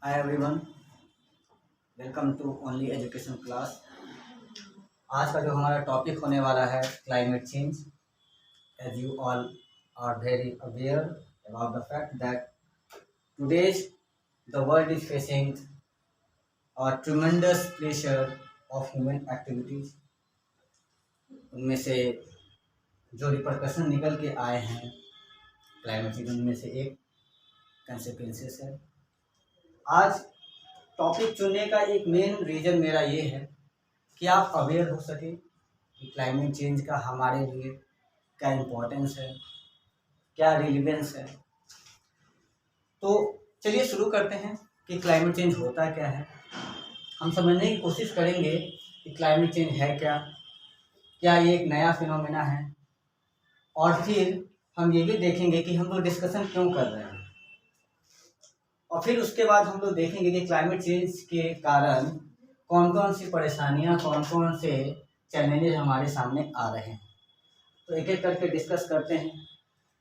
Hi everyone, welcome to only education class. आज का जो हमारा टॉपिक होने वाला है climate change. As you all are very aware about the fact that today's the world is facing a tremendous pressure of human activities. उनमें से जो रिपरकशन निकल के आए हैं क्लाइमेट चेंज, उनमें से एक कंसिक्वेंसेस है। आज टॉपिक चुनने का एक मेन रीज़न मेरा ये है कि आप अवेयर हो सके कि क्लाइमेट चेंज का हमारे लिए क्या इम्पोर्टेंस है, क्या रिलेवेंस है। तो चलिए शुरू करते हैं कि क्लाइमेट चेंज होता क्या है। हम समझने की कोशिश करेंगे कि क्लाइमेट चेंज है क्या, क्या ये एक नया फिनोमेना है, और फिर हम ये भी देखेंगे कि हम लोग डिस्कशन क्यों कर रहे हैं। और फिर उसके बाद हम लोग देखेंगे कि क्लाइमेट चेंज के कारण कौन कौन सी परेशानियां, कौन कौन से चैलेंजेस हमारे सामने आ रहे हैं। तो एक एक करके डिस्कस करते हैं।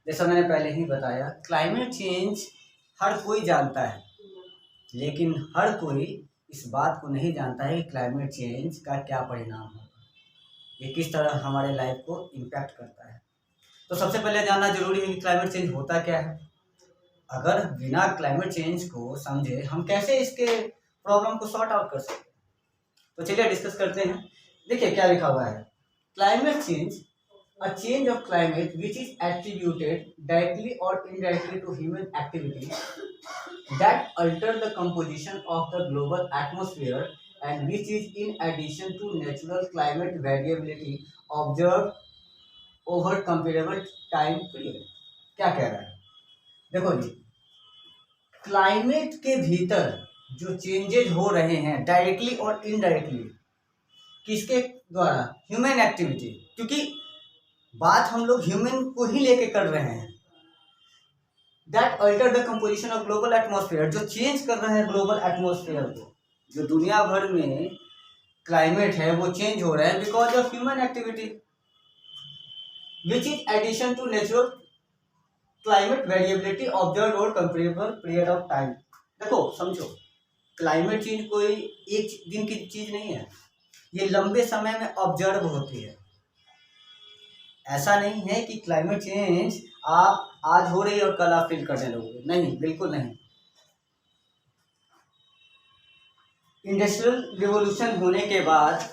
जैसा मैंने पहले ही बताया, क्लाइमेट चेंज हर कोई जानता है, लेकिन हर कोई इस बात को नहीं जानता है कि क्लाइमेट चेंज का क्या परिणाम होगा, ये किस तरह हमारे लाइफ को इम्पैक्ट करता है। तो सबसे पहले जानना जरूरी है कि क्लाइमेट चेंज होता क्या है। अगर बिना क्लाइमेट चेंज को समझे हम कैसे इसके प्रॉब्लम को सॉर्ट आउट कर सकते हैं। तो चलिए डिस्कस करते हैं। देखिए क्या लिखा हुआ है। Climate change, a change of climate which is attributed directly or indirectly to human activities that alter the composition of the global atmosphere and which is in addition to natural climate variability observed over comparable time period। क्या कह रहा है, देखो जी, climate के भीतर जो changes हो रहे हैं डायरेक्टली और इनडायरेक्टली, किसके द्वारा? Human activity. क्योंकि बात हम लोग ह्यूमन को ही लेके कर रहे हैं। That alter the composition of global atmosphere, जो चेंज कर रहे हैं ग्लोबल एटमॉस्फेयर को। जो दुनिया भर में क्लाइमेट है वो चेंज हो रहा है because of human activity which is addition to natural climate variability observe over comparable period of time. देखो समझो, क्लाइमेट चेंज कोई एक दिन की चीज नहीं है, ये लंबे समय में ऑब्जर्व होती है। ऐसा नहीं है कि क्लाइमेट चेंज आप आज हो रही है और कल आप फील करने लगोगे, नहीं, बिल्कुल नहीं। इंडस्ट्रियल रिवॉल्यूशन होने के बाद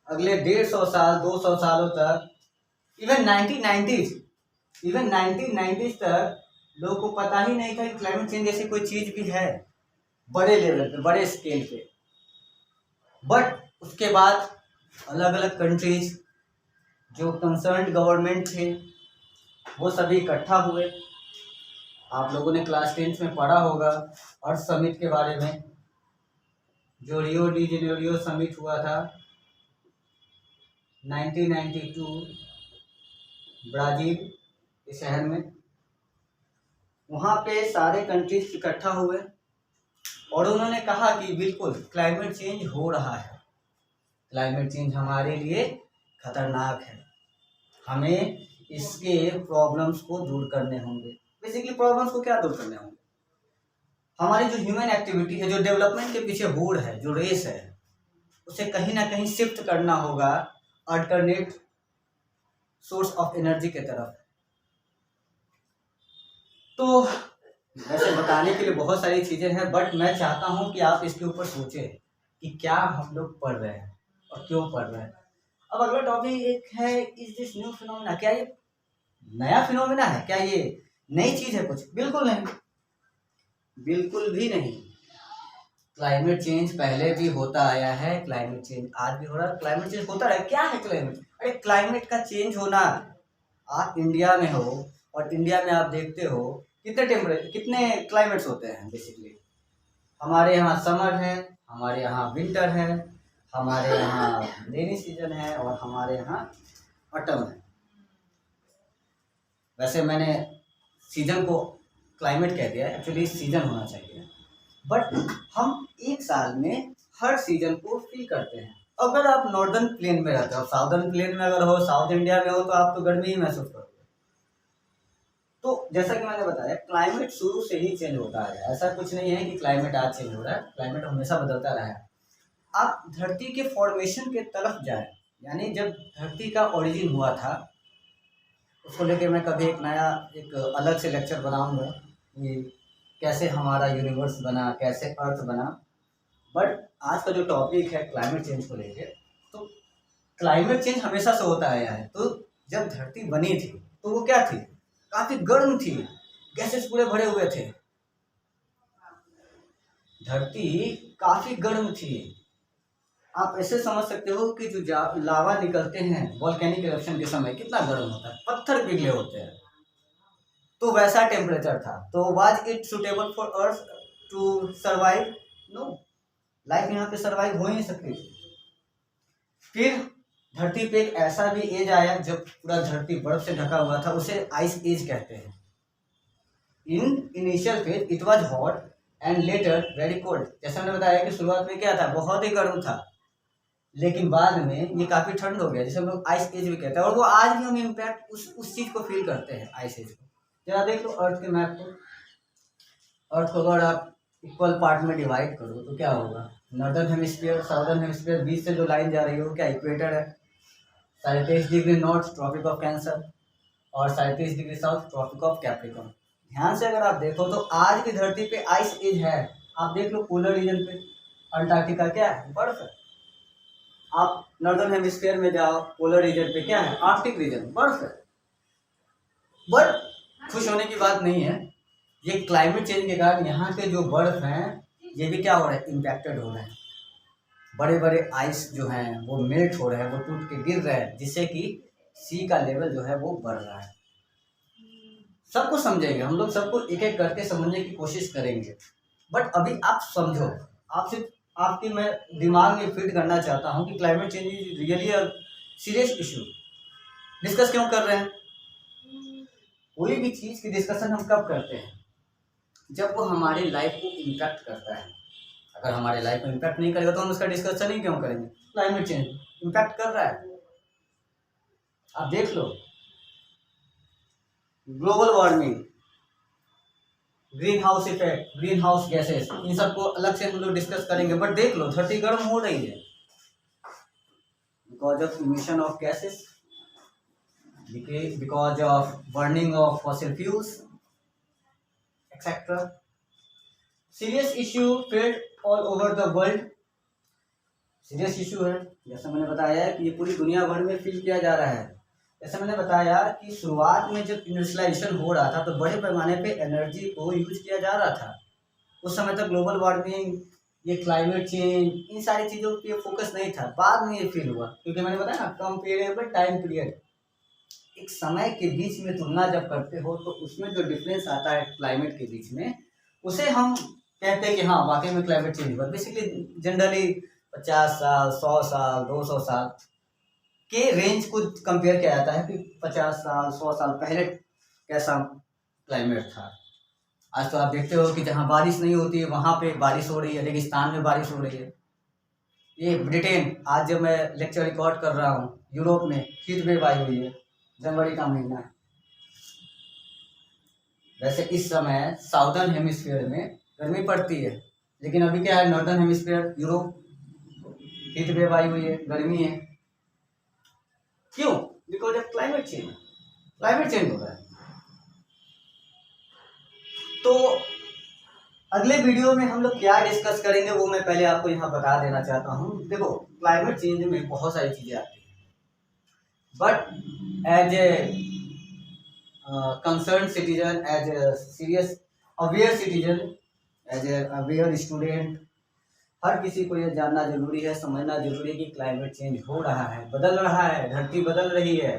अगले 150 साल 200 सालों तक, इवन 1990s तक लोगों को पता ही नहीं था कि क्लाइमेट चेंज जैसी कोई चीज भी है बड़े लेवल पे, बड़े स्केल पे। बट उसके बाद अलग अलग कंट्रीज, जो कंसर्न्ड गवर्नमेंट थे, वो सभी इकट्ठा हुए। आप लोगों ने क्लास 10th में पढ़ा होगा अर्थ समिट के बारे में, जो रियो डी जेनेरियो समिट हुआ था 1992 ब्राजील के शहर में। वहाँ पे सारे कंट्रीज इकट्ठा हुए और उन्होंने कहा कि बिल्कुल क्लाइमेट चेंज हो रहा है, क्लाइमेट चेंज हमारे लिए खतरनाक है, हमें इसके प्रॉब्लम्स को दूर करने होंगे। बेसिकली प्रॉब्लम्स को क्या दूर करने होंगे? हमारी जो ह्यूमन एक्टिविटी है, जो डेवलपमेंट के पीछे होड़ है, जो रेस है, उसे कहीं ना कहीं शिफ्ट करना होगा अल्टरनेट सोर्स ऑफ एनर्जी के तरफ। तो वैसे बताने के लिए बहुत सारी चीज़ें हैं, बट मैं चाहता हूं कि आप इसके ऊपर सोचें कि क्या हम लोग पढ़ रहे हैं और क्यों पढ़ रहे हैं। अब अगला टॉपिक एक है, इज दिस न्यू फिनोमेना, क्या ये नया फिनोमेना है, क्या ये नई चीज़ है कुछ? बिल्कुल नहीं, बिल्कुल भी नहीं। क्लाइमेट चेंज पहले भी होता आया है, क्लाइमेट चेंज आज भी हो रहा है, क्लाइमेट चेंज होता रहा। क्या है क्लाइमेट? अरे क्लाइमेट का चेंज होना, आप इंडिया में हो और इंडिया में आप देखते हो कितने क्लाइमेट्स होते हैं। बेसिकली हमारे यहाँ समर है, हमारे यहाँ विंटर है, हमारे यहाँ रेनी सीजन है और हमारे यहाँ ऑटम है। वैसे मैंने सीजन को क्लाइमेट कह दिया, एक्चुअली सीजन होना चाहिए। बट हम एक साल में हर सीजन को फील करते हैं। अगर आप नॉर्दर्न प्लेन में रहते हो, साउदर्न प्लेन में अगर हो, साउथ इंडिया में हो, तो आप तो गर्मी ही महसूस करोगे। तो जैसा कि मैंने बताया, क्लाइमेट शुरू से ही चेंज होता है, ऐसा कुछ नहीं है कि क्लाइमेट आज चेंज हो रहा है, क्लाइमेट हमेशा बदलता रहा है। आप धरती के फॉर्मेशन के तरफ जाए, यानी जब धरती का ओरिजिन हुआ था, उसको लेकर मैं कभी एक अलग से लेक्चर बनाऊंगा कि कैसे हमारा यूनिवर्स बना, कैसे अर्थ बना। बट आज का जो टॉपिक है क्लाइमेट चेंज को लेकर, तो क्लाइमेट चेंज हमेशा से होता आया है। तो जब धरती बनी थी तो वो क्या थी, काफी गर्म थी, गैसेस पूरे भरे हुए थे, धरती काफी गर्म थी। आप ऐसे समझ सकते हो कि जो लावा निकलते हैं वॉल्केनिक इरप्शन के समय कितना गर्म होता है, पत्थर पिघले होते हैं, तो वैसा टेम्परेचर था। तो was it suitable for earth to survive? No, life यहाँ पे सर्वाइव हो ही नहीं सकती। फिर धरती पे एक ऐसा भी एज आया जब पूरा धरती बर्फ से ढका हुआ था, उसे आइस एज कहते हैं। In initial phase it was hot and later very cold. जैसे मैंने बताया कि शुरुआत में क्या था, बहुत ही गर्म था, लेकिन बाद में ये काफी ठंड हो गया, जिसे हम लोग आइस एज भी कहते हैं। और वो आज भी हम इम्पैक्ट उस चीज को फील करते हैं, आइस एज को। जरा देख लो अर्थ के मैप को, अर्थ को अगर आप इक्वल पार्ट में डिवाइड करो तो क्या होगा, नॉर्दर्न हेमिस्फीयर, साउदर्न हेमिस्फीयर, बीच से जो लाइन जा रही है वो क्या इक्वेटर है, 37 degree north Tropic of Cancer और 37 degree south Tropic of Capricorn. ध्यान से अगर आप देखो तो आज की धरती पे आइस एज है। आप देख लो पोलर रीजन पे अंटार्कटिका क्या है, बर्फ है। आप नॉर्दर्न हेमिस्फीयर में जाओ, पोलर रीजन पे क्या है, आर्कटिक रीजन, बर्फ है। बट खुश होने की बात नहीं है, ये क्लाइमेट चेंज के कारण यहाँ के जो बर्फ हैं ये भी क्या हो रहा है, इम्पैक्टेड हो रहे हैं। बड़े बड़े आइस जो हैं वो मेल्ट हो रहे हैं, वो टूट के गिर रहे हैं, जिससे कि सी का लेवल जो है वो बढ़ रहा है। सबको समझेंगे हम लोग, सबको एक एक करके समझने की कोशिश करेंगे। बट अभी आप समझो, आपसे आपके मैं दिमाग में फिट करना चाहता हूँ कि climate change is really a serious issue. Discuss क्यों कर रहे हैं? कोई भी चीज़ की डिस्कशन हम कब करते हैं, जब वो हमारी लाइफ को इम्पैक्ट करता है। अगर हमारे लाइफ को इम्पैक्ट नहीं करेगा तो हम उसका डिस्कशन ही क्यों करेंगे। क्लाइमेट चेंज इम्पैक्ट कर रहा है, आप देख लो, global warming, green house effect, green house gases, इन सबको अलग से हम लोग डिस्कस करेंगे। बट देख लो धरती गर्म हो रही है because of emission of gases, because of burning of fossil fuels etcetera. Serious issue failed all over the world, serious issue है। जैसा मैंने बताया कि ये पूरी दुनिया भर में फील किया जा रहा है। जैसे मैंने बताया कि शुरुआत में जब इंडस्ट्रियलाइजेशन हो रहा था तो बड़े पैमाने पे एनर्जी को यूज किया जा रहा था। उस समय तक ग्लोबल वार्मिंग, ये क्लाइमेट चेंज, इन सारी चीज़ों पे फोकस नहीं था। बाद में ये फील हुआ, क्योंकि मैंने बताया ना, कंपेरेबल टाइम पीरियड, एक समय के बीच में तुलना जब करते हो तो उसमें जो डिफरेंस आता है क्लाइमेट के बीच में, उसे हम कहते हैं कि हाँ वाकई में क्लाइमेट चेंज हुआ। बेसिकली जनरली 50 साल, 100 साल, 200 साल के रेंज को कंपेयर किया जाता है कि 50 साल, 100 साल पहले कैसा क्लाइमेट था। आज तो आप देखते हो कि जहाँ बारिश नहीं होती है वहाँ पे बारिश हो रही है, रेगिस्तान में बारिश हो रही है। ये ब्रिटेन, आज जब मैं लेक्चर रिकॉर्ड कर रहा हूँ, यूरोप में हीट वेव आई हुई है, जनवरी का महीना है। वैसे इस समय साउदर्न हेमिस्फीयर में गर्मी पड़ती है, लेकिन अभी क्या है, northern hemisphere, Europe, heat wave आई हुई है, गर्मी है। क्यों? Because of climate change, climate change हो रहा है। तो अगले वीडियो में हम लोग क्या डिस्कस करेंगे वो मैं पहले आपको यहाँ बता देना चाहता हूँ। देखो क्लाइमेट चेंज में बहुत सारी चीज़ें आती हैं, but as a concern citizen, as a serious aware citizen, as a aware student, हर किसी को ये जानना जरूरी है, समझना जरूरी है कि क्लाइमेट चेंज हो रहा है, बदल रहा है, धरती बदल रही है,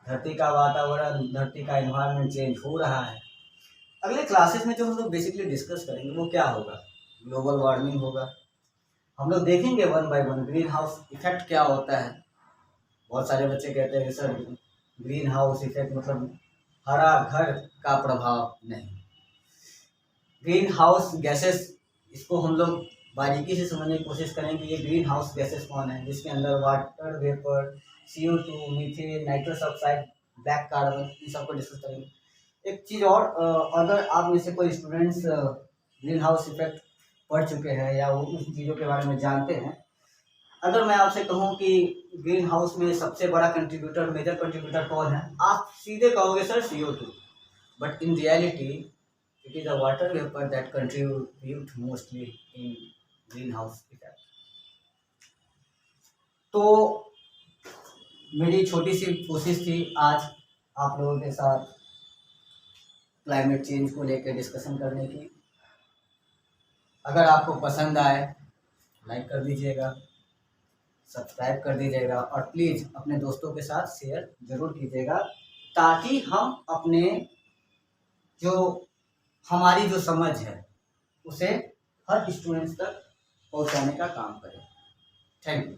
धरती का वातावरण, धरती का एनवायरनमेंट चेंज हो रहा है। अगले क्लासेस में जो हम लोग बेसिकली डिस्कस करेंगे वो क्या होगा, ग्लोबल वार्मिंग होगा। हम लोग देखेंगे one by one green house effect क्या होता है। बहुत सारे बच्चे कहते हैं सर ग्रीन हाउस इफेक्ट मतलब हरा घर का प्रभाव। नहीं, ग्रीन हाउस गैसेस, इसको हम लोग बारीकी से समझने की कोशिश करेंगे। ये ग्रीन हाउस गैसेस कौन है, जिसके अंदर water vapour, CO2, methane, nitrous oxide, black carbon, इन सबको डिस्कस करेंगे। एक चीज़ और, अगर आप में से कोई स्टूडेंट्स ग्रीन हाउस इफेक्ट पढ़ चुके हैं या वो उस चीज़ों के बारे में जानते हैं, अगर मैं आपसे कहूँ कि ग्रीन हाउस में सबसे बड़ा कंट्रीब्यूटर, मेजर कंट्रीब्यूटर कौन है, आप सीधे कहोगे sir CO2, but in reality it is a water vapour that contribute mostly in green house effect. तो मेरी छोटी सी कोशिश थी आज आप लोगों के साथ क्लाइमेट चेंज को लेकर डिस्कशन करने की। अगर आपको पसंद आए लाइक कर दीजिएगा, सब्सक्राइब कर दीजिएगा और प्लीज़ अपने दोस्तों के साथ शेयर ज़रूर कीजिएगा, ताकि हम अपने जो हमारी जो समझ है उसे हर स्टूडेंट्स तक पहुंचाने का काम करें। Thank you.